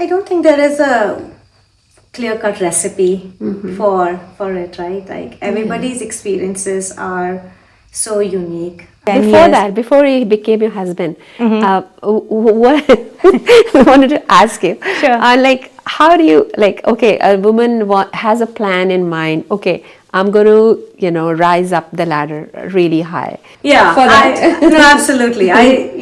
I don't think there is a clear-cut recipe for it, right? Like everybody's experiences are so unique. Before he became your husband, what I wanted to ask you, Sure. like, how do you, like, okay, a woman has a plan in mind, okay, I'm going to, rise up the ladder really high. Yeah, For that. no, absolutely. I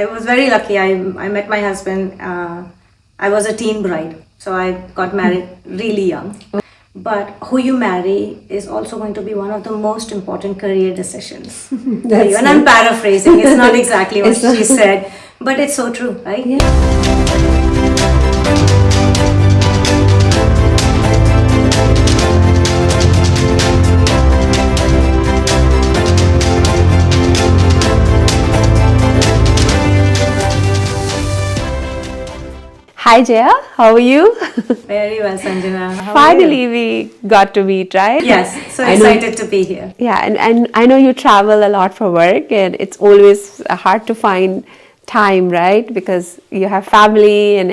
was very lucky. I met my husband. I was a teen bride, so I got married really young. But who you marry is also going to be one of the most important career decisions. for you. And I'm paraphrasing. It's not exactly what she said, but it's so true, right? Hi Jaya, how are you? Very well, Sanjana. How are Finally, you? we got to meet, right? Yes, so I know- excited to be here. Yeah, and I know you travel a lot for work, and it's always hard to find time, right? Because you have family and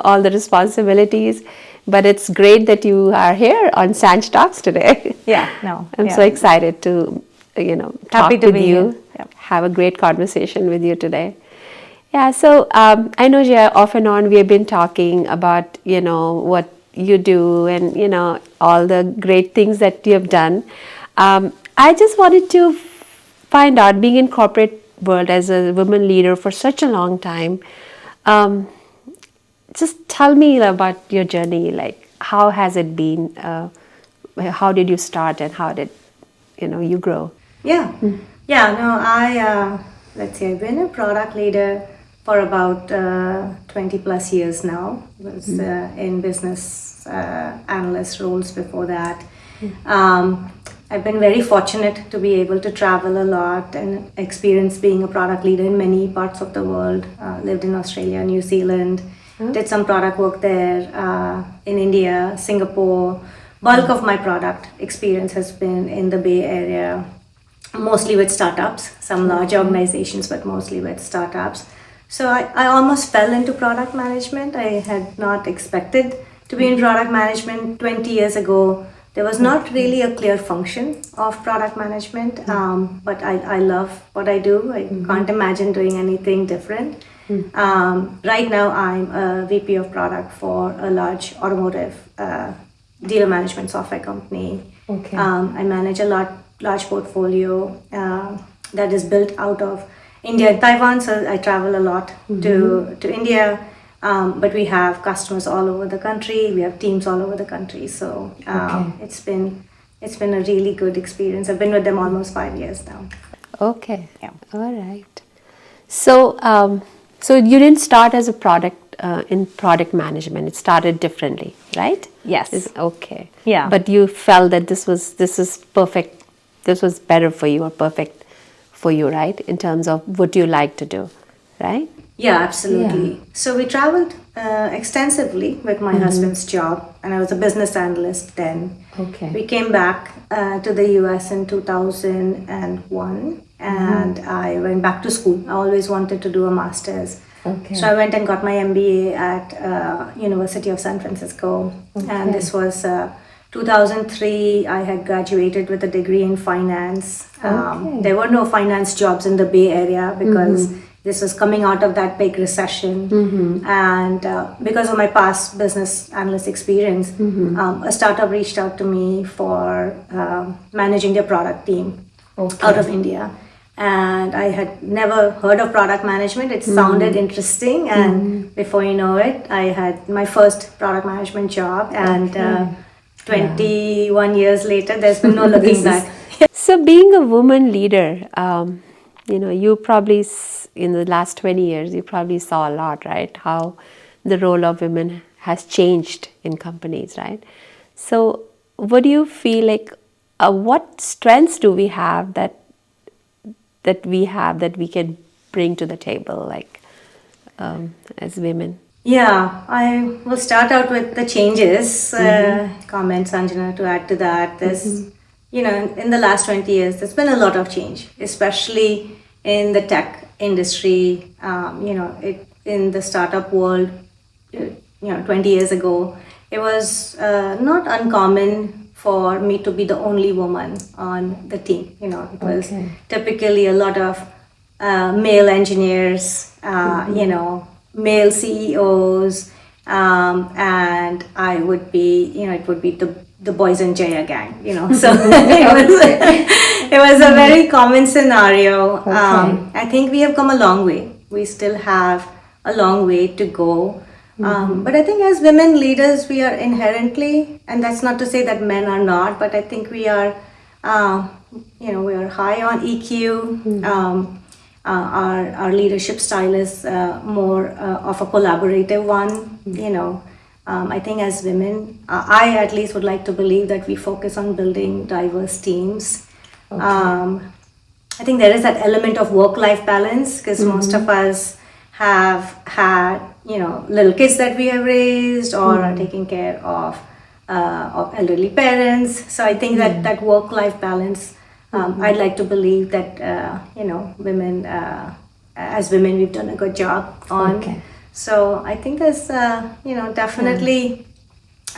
all the responsibilities. But it's great that you are here on Sanj Talks today. Yeah, no. I'm yeah. so excited to, talk Happy to with be you, here. Yep. have a great conversation with you today. Yeah, so I know, Jaya, off and on we have been talking about, what you do and, all the great things that you have done. I just wanted to find out, being in corporate world as a woman leader for such a long time, just tell me about your journey. Like, how has it been? How did you start and how did, you grow? Yeah, yeah. No, let's see. I've been a product leader for about 20 plus years now. Was in business analyst roles before that. I've been very fortunate to be able to travel a lot and experience being a product leader in many parts of the world. Lived in Australia, New Zealand, did some product work there, in India, Singapore. Bulk of my product experience has been in the Bay Area, mostly with startups, some large organizations, but mostly with startups. So I almost fell into product management. I had not expected to be in product management 20 years ago. There was not really a clear function of product management, but I love what I do. I can't imagine doing anything different. Right now, I'm a VP of product for a large automotive dealer management software company. Okay. I manage a large portfolio that is built out of India and Taiwan, so I travel a lot to India. But we have customers all over the country. We have teams all over the country. So it's been a really good experience. I've been with them almost 5 years now. Okay. Yeah. All right. So, so you didn't start as a product in product management. It started differently, right? Yes. Okay. Yeah. But you felt that this is perfect. This was better for you or perfect for you, right? In terms of what you like to do, right? Yeah, absolutely. So we traveled extensively with my husband's job, and I was a business analyst then. Okay. We came back to the US in 2001, and I went back to school. I always wanted to do a master's. Okay. So I went and got my MBA at University of San Francisco, and this was 2003. I had graduated with a degree in finance. There were no finance jobs in the Bay Area because this was coming out of that big recession. And because of my past business analyst experience, a startup reached out to me for managing their product team out of India. And I had never heard of product management. It sounded interesting, and before you know it, I had my first product management job, and 21 years later, there's been no looking back. So, being a woman leader, you probably in the last 20 years, you probably saw a lot, right? How the role of women has changed in companies, right? So, what do you feel like? What strengths do we have that we can bring to the table, like as women? Yeah, I will start out with the changes. Comments, Sanjana, to add to that. There's, in the last 20 years, there's been a lot of change, especially in the tech industry. in the startup world, 20 years ago, it was not uncommon for me to be the only woman on the team. It was typically a lot of male engineers, male CEOs, and I would be, it would be the boys and Jaya gang, So it was a very common scenario. I think we have come a long way. We still have a long way to go. But I think as women leaders, we are inherently, and that's not to say that men are not, but I think we are, we are high on EQ. Our leadership style is more of a collaborative one. I think as women, I at least would like to believe that we focus on building diverse teams. I think there is that element of work-life balance because most of us have had, little kids that we have raised or are taking care of elderly parents. So I think that work-life balance, I'd like to believe that, women, as women, we've done a good job on. So I think there's, definitely,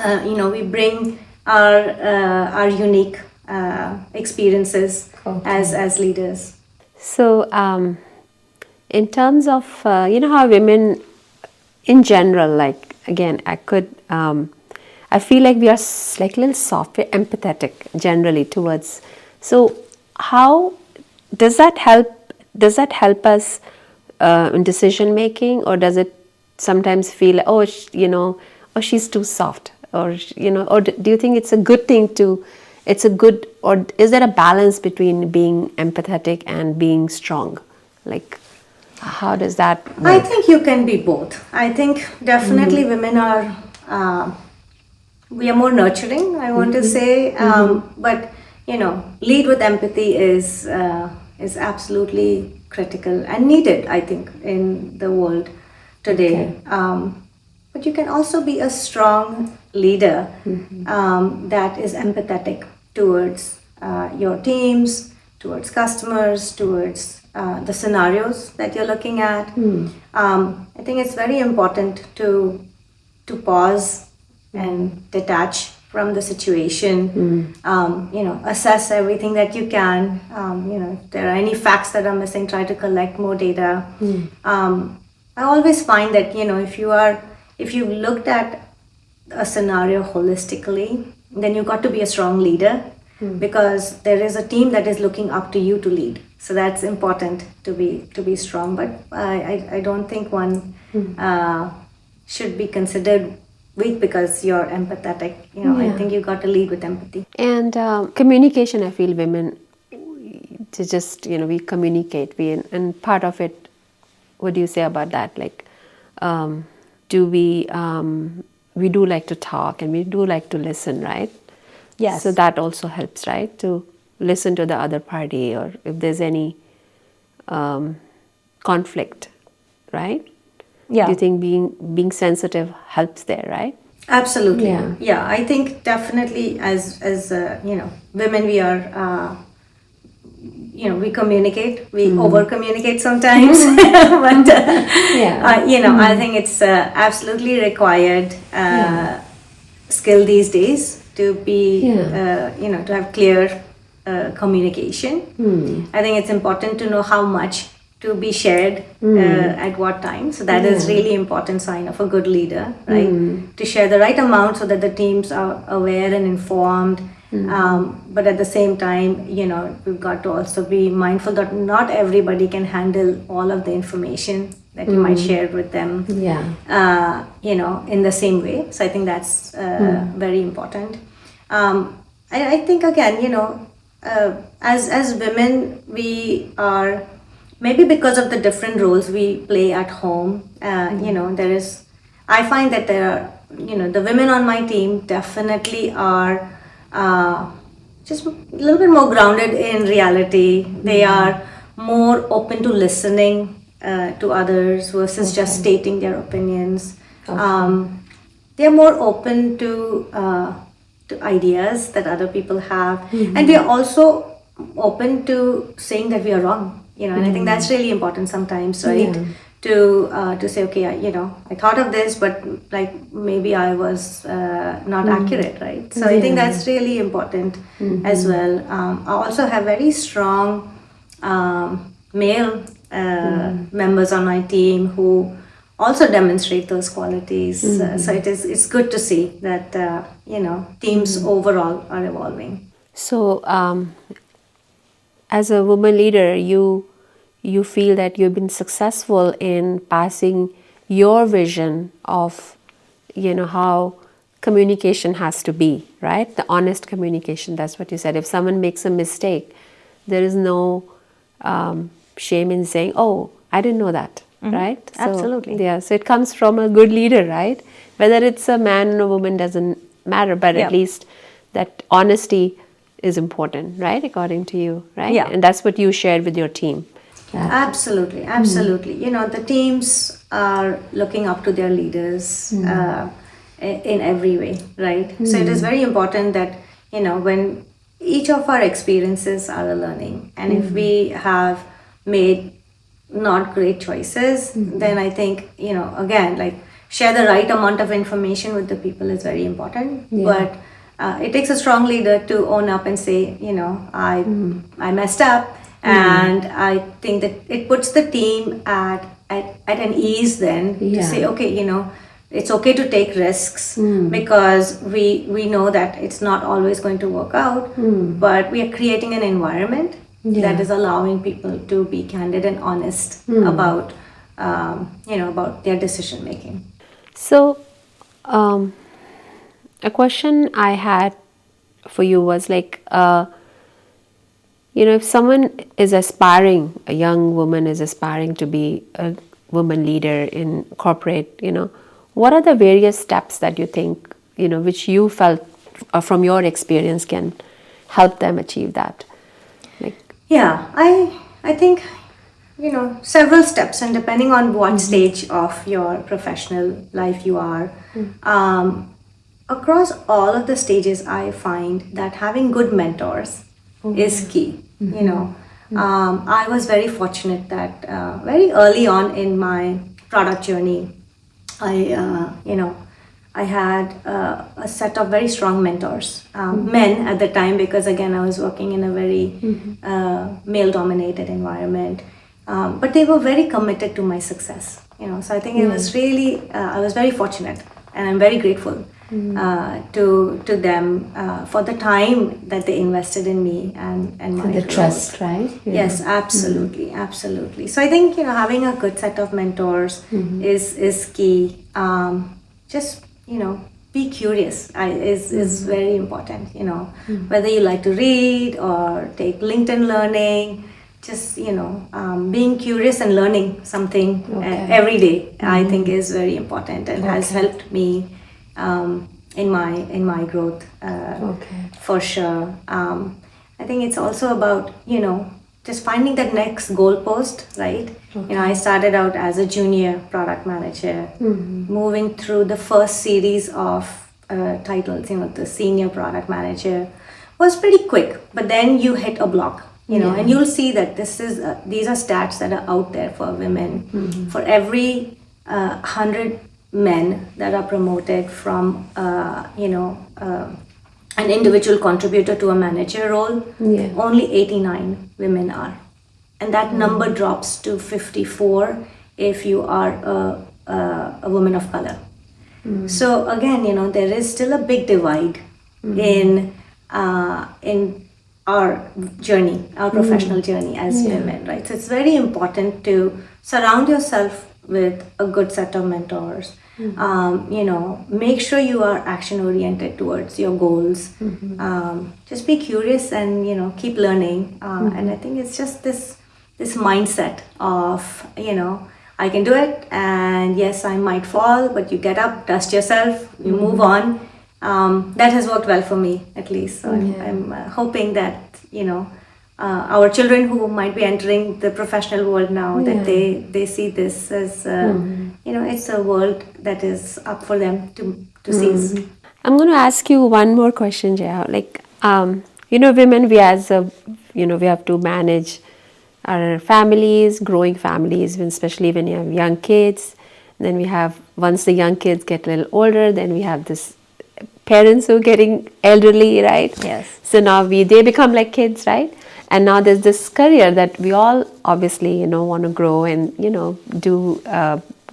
we bring our unique experiences as leaders. So, in terms of, how women in general, like, again, I feel like we are like a little soft, we're empathetic generally towards. So, how does that help us in decision making, or does it sometimes feel, oh, she's too soft, or or do you think it's a good thing or is there a balance between being empathetic and being strong? Like, how does that work? I think you can be both. I think definitely women are, we are more nurturing, I want to say, but lead with empathy is absolutely critical and needed, I think, in the world today. But you can also be a strong leader that is empathetic towards your teams, towards customers, towards the scenarios that you're looking at. I think it's very important to pause and detach from the situation, assess everything that you can. If there are any facts that are missing, try to collect more data. I always find that, if you looked at a scenario holistically, then you got to be a strong leader because there is a team that is looking up to you to lead. So that's important to be strong. But I don't think one should be considered weak because you're empathetic. I think you got to lead with empathy. And communication, I feel women to just we communicate. And part of it. What do you say about that? Like, do we do like to talk and we do like to listen, right? Yes. So that also helps, right? To listen to the other party, or if there's any conflict, right? Yeah. Do you think being sensitive helps there, right? Absolutely. Yeah. I think definitely as women, we are. We communicate, we over communicate sometimes, but I think it's absolutely required skill these days to be, to have clear communication. I think it's important to know how much to be shared at what time. So that is really important sign of a good leader, right? To share the right amount so that the teams are aware and informed. But at the same time, we've got to also be mindful that not everybody can handle all of the information that you might share with them, in the same way. So I think that's very important. I think, again, as women, we are, maybe because of the different roles we play at home, I find that there are, the women on my team definitely are just a little bit more grounded in reality. They are more open to listening to others versus just stating their opinions. They are more open to ideas that other people have, and we are also open to saying that we are wrong. And I think that's really important sometimes, right? to say, okay, I thought of this, but like maybe I was not accurate, right? So I think that's really important as well. I also have very strong male members on my team who also demonstrate those qualities. So it's good to see that teams overall are evolving. So, as a woman leader, you feel that you've been successful in passing your vision of, how communication has to be, right? The honest communication. That's what you said. If someone makes a mistake, there is no shame in saying, "Oh, I didn't know that." Right? So, Absolutely. yeah. So it comes from a good leader, right? Whether it's a man or a woman doesn't matter, but at least that honesty is important, right? According to you, right? Yeah. And that's what you shared with your team. Absolutely, absolutely. The teams are looking up to their leaders in every way, right? So it is very important that, when each of our experiences are a learning, and if we have made not great choices, then I think, again, like share the right amount of information with the people is very important. But it takes a strong leader to own up and say, I messed up. And I think that it puts the team at an ease then to say, okay, it's okay to take risks because we know that it's not always going to work out, but we are creating an environment that is allowing people to be candid and honest about about their decision making. So, a question I had for you was like, if someone is aspiring, a young woman is aspiring to be a woman leader in corporate, what are the various steps that you think, which you felt from your experience can help them achieve that? Yeah, I think several steps, and depending on what stage of your professional life you are, across all of the stages, I find that having good mentors is key. I was very fortunate that very early on in my product journey, I had a set of very strong mentors, men at the time, because again, I was working in a very male dominated environment. But they were very committed to my success, so I think it was really, I was very fortunate, and I'm very grateful to them for the time that they invested in me and my The growth. trust, right? Yes, absolutely, absolutely. So I think having a good set of mentors is key. Just be curious is very important. Whether you like to read or take LinkedIn Learning, just being curious and learning something every day, I think is very important and has helped me in my growth for sure. I think it's also about just finding that next goalpost, right? I started out as a junior product manager, moving through the first series of titles. The senior product manager was pretty quick, but then you hit a block. And you'll see that these are stats that are out there for women. For every 100 men that are promoted from an individual contributor to a manager role, only 89 women are, and that number drops to 54 if you are a woman of color. So again, there is still a big divide in our journey, our professional journey as women, right? So it's very important to surround yourself with a good set of mentors. Make sure you are action oriented towards your goals. Just be curious and keep learning. And I think it's just this mindset of I can do it, and yes, I might fall, but you get up, dust yourself, you move on. That has worked well for me, at least. So I'm hoping that our children who might be entering the professional world now, that they see this as it's a world that is up for them to seize. I'm going to ask you one more question, Jaya. Like, women, we have to manage our families, growing families, especially when you have young kids. Then we have, once the young kids get a little older, then we have this parents who are getting elderly, right? Yes. So now they become like kids, right? And now there's this career that we all obviously, want to grow and, do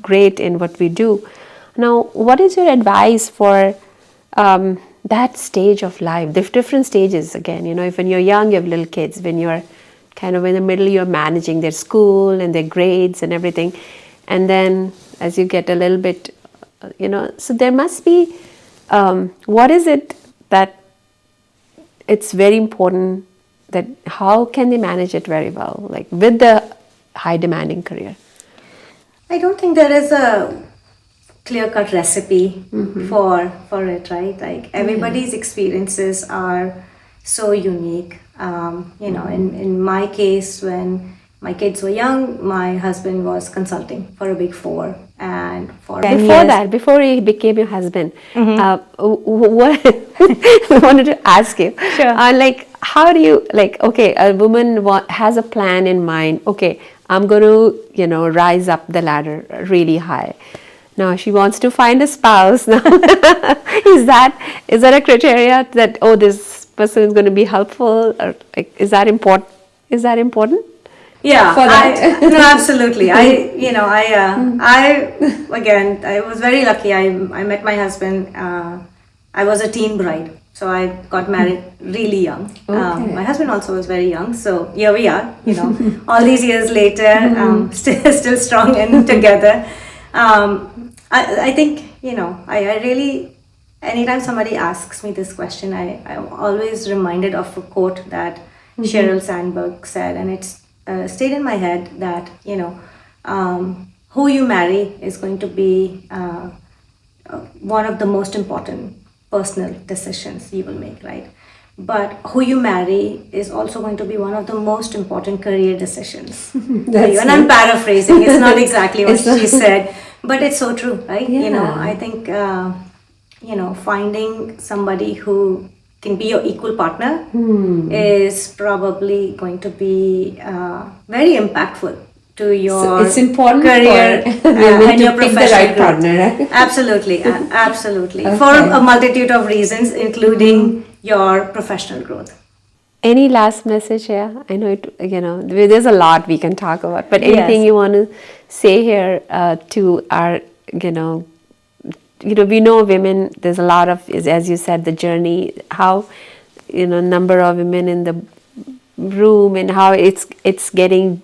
great in what we do. Now, what is your advice for that stage of life? The different stages again, if when you're young, you have little kids. When you're kind of in the middle, you're managing their school and their grades and everything. And then as you get a little bit, so there must be, what is it that it's very important that how can they manage it very well, like with the high demanding career? I don't think there is a clear-cut recipe for it, right? Like everybody's experiences are so unique. In my case, when my kids were young, my husband was consulting for a Big Four, and for 10 Before years. that, before he became your husband, what I wanted to ask you, Sure. like how do you, like, okay, a woman has a plan in mind. Okay, I'm going to rise up the ladder really high. Now she wants to find a spouse. Now, is that a criteria that, oh, this person is going to be helpful, or like, is that important? Is that important? Yeah, For that? no, absolutely. Again, I was very lucky. I met my husband. I was a teen bride, so I got married really young. Okay. My husband also was very young, so here we are. All these years later, still strong and together. I think I really, anytime somebody asks me this question, I'm always reminded of a quote that Sheryl Sandberg said, and it's stayed in my head that who you marry is going to be one of the most important personal decisions you will make, right? But who you marry is also going to be one of the most important career decisions. And I'm paraphrasing, it's not exactly what she said, but it's so true, right? Yeah. I think finding somebody who can be your equal partner is probably going to be very impactful to your So it's important career for women and to your pick the professional right growth. partner, right? Absolutely, absolutely. Okay. For a multitude of reasons, including your professional growth. Any last message here? I know there's a lot we can talk about, but anything Yes. you want to say here to our, we know women, there's a lot of, as you said, the journey, how, number of women in the room and how it's getting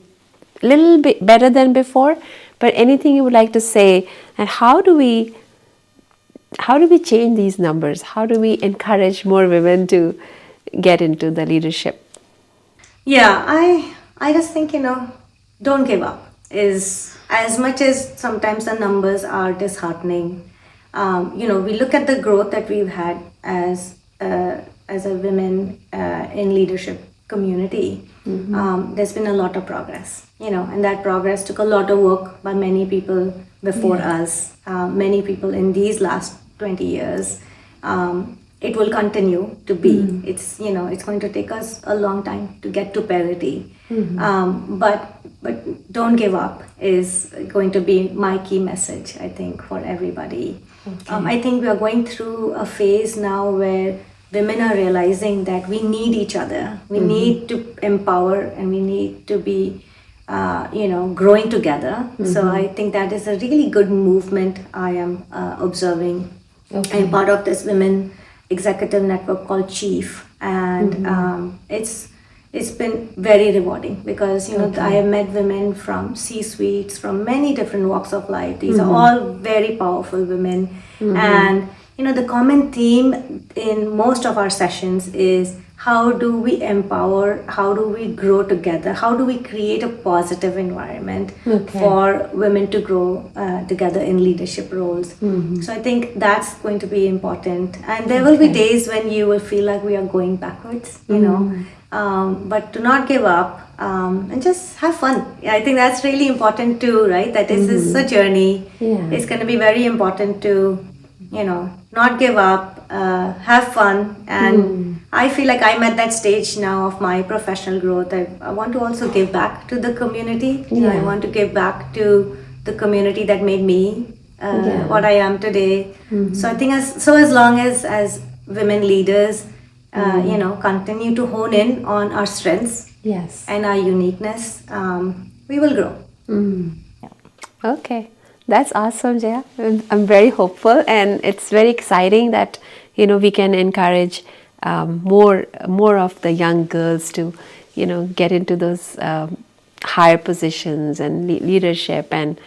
a little bit better than before, but anything you would like to say, and how do we change these numbers? How do we encourage more women to get into the leadership? Yeah, I just think don't give up. Is as much as sometimes the numbers are disheartening. We look at the growth that we've had as a women in leadership community. There's been a lot of progress, and that progress took a lot of work by many people before us, many people in these last 20 years. It will continue to be. It's going to take us a long time to get to parity. But don't give up is going to be my key message, I think, for everybody. Okay. I think we are going through a phase now where women are realizing that we need each other. We need to empower, and we need to be growing together. So I think that is a really good movement I am observing. Okay. I'm part of this women executive network called Chief, and it's been very rewarding because I have met women from C-suites, from many different walks of life. These are all very powerful women, and the common theme in most of our sessions is how do we empower, how do we grow together, how do we create a positive environment for women to grow together in leadership roles. So I think that's going to be important, and there will be days when you will feel like we are going backwards, but do not give up, and just have fun. I think that's really important too, right? That this is a journey. It's going to be very important to not give up, have fun, and I feel like I'm at that stage now of my professional growth. I want to also give back to the community. You know, I Yeah. want to give back to the community that made me Yeah. what I am today. So I think as long as women leaders, you know, continue to hone in on our strengths Yes. and our uniqueness, we will grow. Okay, that's awesome, Jaya. I'm very hopeful, and it's very exciting that we can encourage more of the young girls to get into those higher positions and leadership, and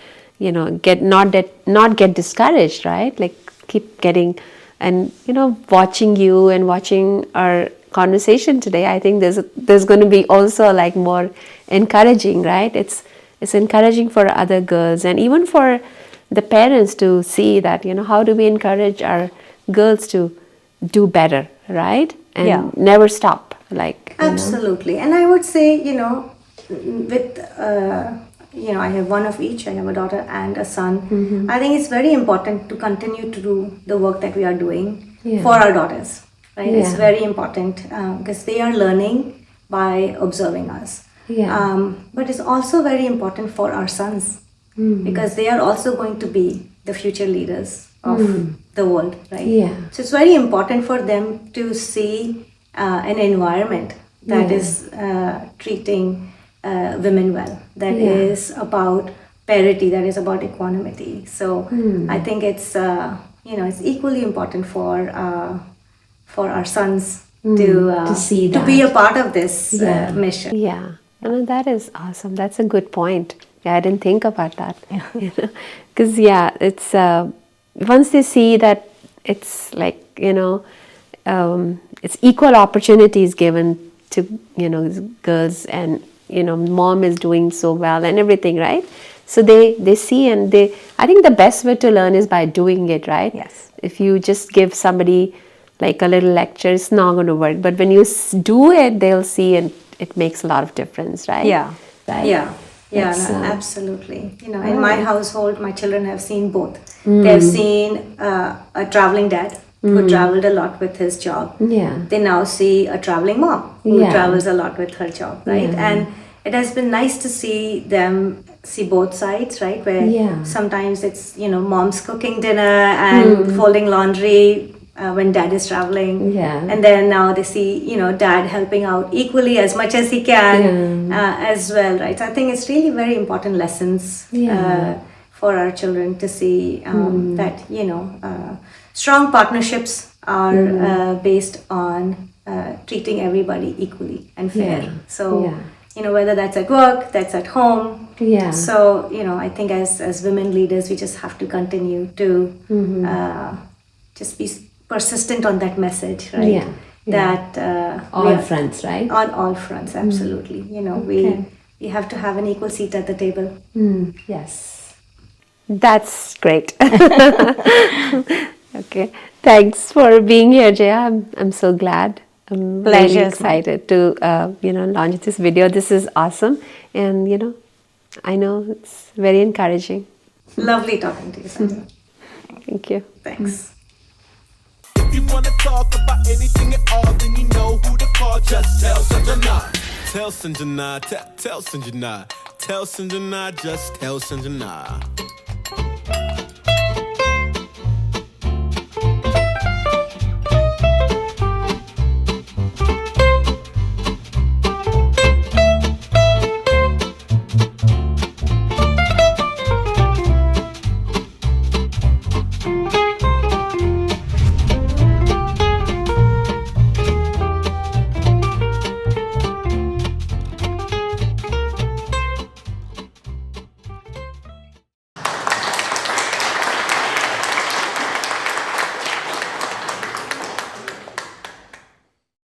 get not get discouraged, right? Like keep getting, and watching you and watching our conversation today, I think there's going to be also like more encouraging, right? It's encouraging for other girls, and even for the parents to see that how do we encourage our girls to do better, right? And Yeah. never stop, like Absolutely. And I would say, you know, with, I have one of each. I have a daughter and a son. I think it's very important to continue to do the work that we are doing for our daughters, right? It's Yeah. very important because they are learning by observing us. Yeah. But it's also very important for our sons because they are also going to be the future leaders of the world, right? Yeah. So it's very important for them to see an environment that is treating women well, that is about parity, that is about equanimity. So I think it's it's equally important for our sons to see to be a that. part of this mission. Yeah, that is awesome. That's a good point. Yeah, I didn't think about that. Because it's once they see that it's like it's equal opportunities given to girls, and mom is doing so well and everything, right? So they see, and they, I think the best way to learn is by doing it, right? Yes. If you just give somebody like a little lecture, it's not going to work. But when you do it, they'll see, and it makes a lot of difference, right? Yeah. Right? Yeah, It's, no, absolutely. You know, in my household, my children have seen both. They've seen a traveling dad who traveled a lot with his job. Yeah. They now see a traveling mom who Yeah. travels a lot with her job, right? Yeah. And it has been nice to see them see both sides, right? Where Yeah. sometimes it's, mom's cooking dinner and folding laundry when dad is traveling. Yeah. And then now they see, dad helping out equally as much as he can as well, right? So I think it's really very important lessons for our children to see that, strong partnerships are based on treating everybody equally and fair. Yeah. So, Yeah. whether that's at work, that's at home. Yeah. So, I think as women leaders, we just have to continue to just be persistent on that message, right? Yeah. That All we are- fronts, right? on all fronts, absolutely. We have to have an equal seat at the table. Yes. That's great. Okay. Thanks for being here, Jaya. I'm so glad. I'm Pleasure really is mine. excited to launch this video. This is awesome, and I know it's very encouraging. Lovely talking to you, Sanj. Thank you. Thanks. If you wanna talk about anything at all, then you know who to call. Just tell Sanjana. Tell Sanjana. Tell Sanjana. Tell Sanjana. Just tell Sanjana.